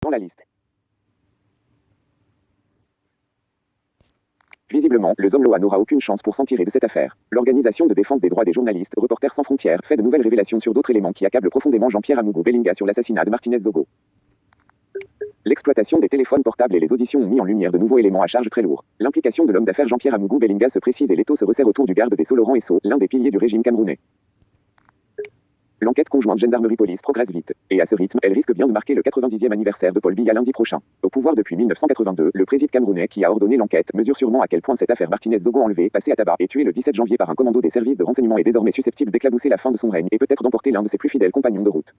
dans la liste. Visiblement, le Zomloa n'aura aucune chance pour s'en tirer de cette affaire. L'Organisation de défense des droits des journalistes, Reporters sans frontières, fait de nouvelles révélations sur d'autres éléments qui accablent profondément Jean-Pierre Amougou Bellinga sur l'assassinat de Martinez Zogo. L'exploitation des téléphones portables et les auditions ont mis en lumière de nouveaux éléments à charge très lourds. L'implication de l'homme d'affaires Jean-Pierre Amougou Bellinga se précise et l'étau se resserre autour du garde des Sceaux Laurent Esso, l'un des piliers du régime camerounais. L'enquête conjointe gendarmerie-police progresse vite, et à ce rythme, elle risque bien de marquer le 90e anniversaire de Paul Biya lundi prochain. Au pouvoir depuis 1982, le président camerounais qui a ordonné l'enquête mesure sûrement à quel point cette affaire Martinez Zogo enlevée, passée à tabac et tuée le 17 janvier par un commando des services de renseignement est désormais susceptible d'éclabousser la fin de son règne et peut-être d'emporter l'un de ses plus fidèles compagnons de route.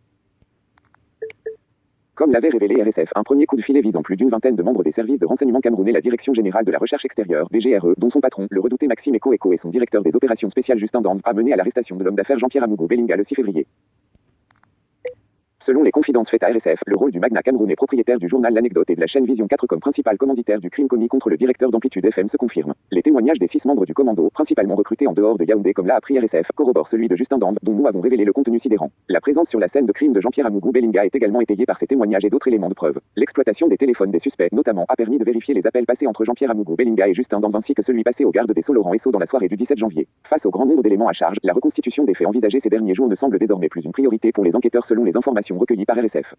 Comme l'avait révélé RSF, un premier coup de filet visant plus d'une vingtaine de membres des services de renseignement camerounais, la Direction Générale de la Recherche Extérieure, DGRE, dont son patron, le redouté Maxime Eko et son directeur des opérations spéciales Justin Damve, a mené à l'arrestation de l'homme d'affaires Jean-Pierre Amougou Bellinga le 6 février. Selon les confidences faites à RSF, le rôle du magnat camerounais propriétaire du journal L'Anecdote et de la chaîne Vision 4 comme principal commanditaire du crime commis contre le directeur d'Amplitude FM se confirme. Les témoignages des 6 membres du commando, principalement recrutés en dehors de Yaoundé comme l'a appris RSF, corroborent celui de Justin Damve, dont nous avons révélé le contenu sidérant. La présence sur la scène de crime de Jean-Pierre Amougou Bellinga est également étayée par ces témoignages et d'autres éléments de preuve. L'exploitation des téléphones des suspects, notamment, a permis de vérifier les appels passés entre Jean-Pierre Amougou Bellinga et Justin Damve ainsi que celui passé au garde des Sceaux Laurent Esso dans la soirée du 17 janvier. Face au grand nombre d'éléments à charge, la reconstitution des faits envisagés ces derniers jours ne semble désormais plus une priorité pour les enquêteurs selon les informations recueillies par RSF.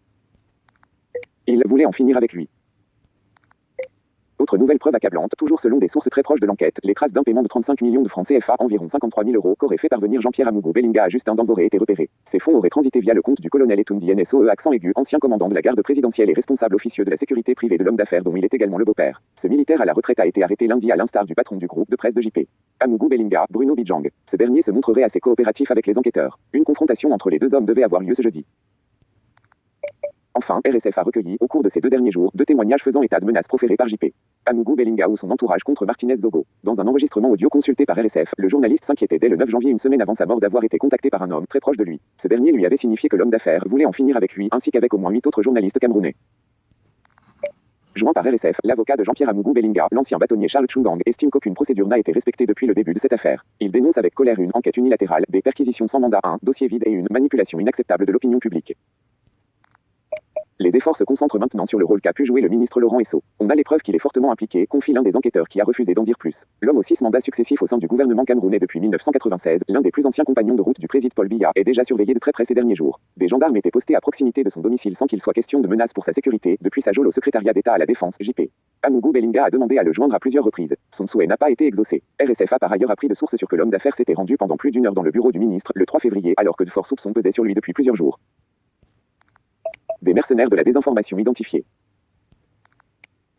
Il voulait en finir avec lui. Autre nouvelle preuve accablante, toujours selon des sources très proches de l'enquête, les traces d'un paiement de 35 millions de francs CFA, environ 53 000 euros, qu'aurait fait parvenir Jean-Pierre Amougou Bellinga à Justin Damve auraient été repérés. Ces fonds auraient transité via le compte du colonel Etundi NSOE accent aigu, ancien commandant de la garde présidentielle et responsable officieux de la sécurité privée de l'homme d'affaires dont il est également le beau-père. Ce militaire à la retraite a été arrêté lundi à l'instar du patron du groupe de presse de JP. Amougou Bellinga, Bruno Bijang. Ce dernier se montrerait assez coopératif avec les enquêteurs. Une confrontation entre les deux hommes devait avoir lieu ce jeudi. Enfin, RSF a recueilli, au cours de ces 2 derniers jours, 2 témoignages faisant état de menaces proférées par JP. Amougou Bellinga ou son entourage contre Martinez Zogo. Dans un enregistrement audio consulté par RSF, le journaliste s'inquiétait dès le 9 janvier, une semaine avant sa mort, d'avoir été contacté par un homme très proche de lui. Ce dernier lui avait signifié que l'homme d'affaires voulait en finir avec lui, ainsi qu'avec au moins 8 autres journalistes camerounais. Joint par RSF, l'avocat de Jean-Pierre Amougou Bellinga, l'ancien bâtonnier Charles Chundang, estime qu'aucune procédure n'a été respectée depuis le début de cette affaire. Il dénonce avec colère une enquête unilatérale, des perquisitions sans mandat, un dossier vide et une manipulation inacceptable de l'opinion publique. Les efforts se concentrent maintenant sur le rôle qu'a pu jouer le ministre Laurent Esso. On a les preuves qu'il est fortement impliqué, confie l'un des enquêteurs qui a refusé d'en dire plus. L'homme aux 6 mandats successifs au sein du gouvernement camerounais depuis 1996, l'un des plus anciens compagnons de route du président Paul Biya, est déjà surveillé de très près ces derniers jours. Des gendarmes étaient postés à proximité de son domicile sans qu'il soit question de menace pour sa sécurité, depuis sa geôle au secrétariat d'État à la Défense, JP. Amougou Bellinga a demandé à le joindre à plusieurs reprises. Son souhait n'a pas été exaucé. RSF a par ailleurs appris de sources sûres que l'homme d'affaires s'était rendu pendant plus d'1 heure dans le bureau du ministre, le 3 février, alors que de forts soupçons pesaient sur lui depuis plusieurs jours. Des mercenaires de la désinformation identifiés.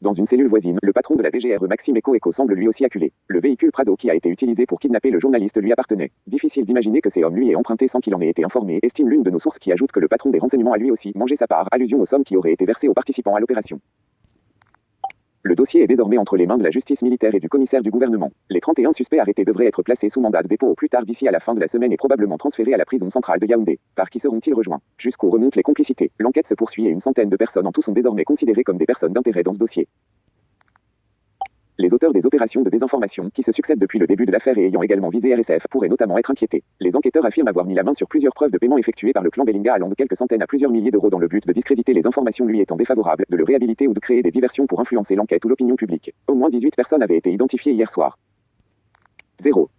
Dans une cellule voisine, le patron de la DGRE Maxime Eko semble lui aussi acculé. Le véhicule Prado qui a été utilisé pour kidnapper le journaliste lui appartenait. Difficile d'imaginer que ces hommes lui aient emprunté sans qu'il en ait été informé, estime l'une de nos sources qui ajoute que le patron des renseignements a lui aussi mangé sa part, allusion aux sommes qui auraient été versées aux participants à l'opération. Le dossier est désormais entre les mains de la justice militaire et du commissaire du gouvernement. Les 31 suspects arrêtés devraient être placés sous mandat de dépôt au plus tard d'ici à la fin de la semaine et probablement transférés à la prison centrale de Yaoundé. Par qui seront-ils rejoints? Jusqu'où remontent les complicités? L'enquête se poursuit et une centaine de personnes en tout sont désormais considérées comme des personnes d'intérêt dans ce dossier. Les auteurs des opérations de désinformation, qui se succèdent depuis le début de l'affaire et ayant également visé RSF, pourraient notamment être inquiétés. Les enquêteurs affirment avoir mis la main sur plusieurs preuves de paiement effectuées par le clan Bellinga allant de quelques centaines à plusieurs milliers d'euros dans le but de discréditer les informations lui étant défavorables, de le réhabiliter ou de créer des diversions pour influencer l'enquête ou l'opinion publique. Au moins 18 personnes avaient été identifiées hier soir. 0.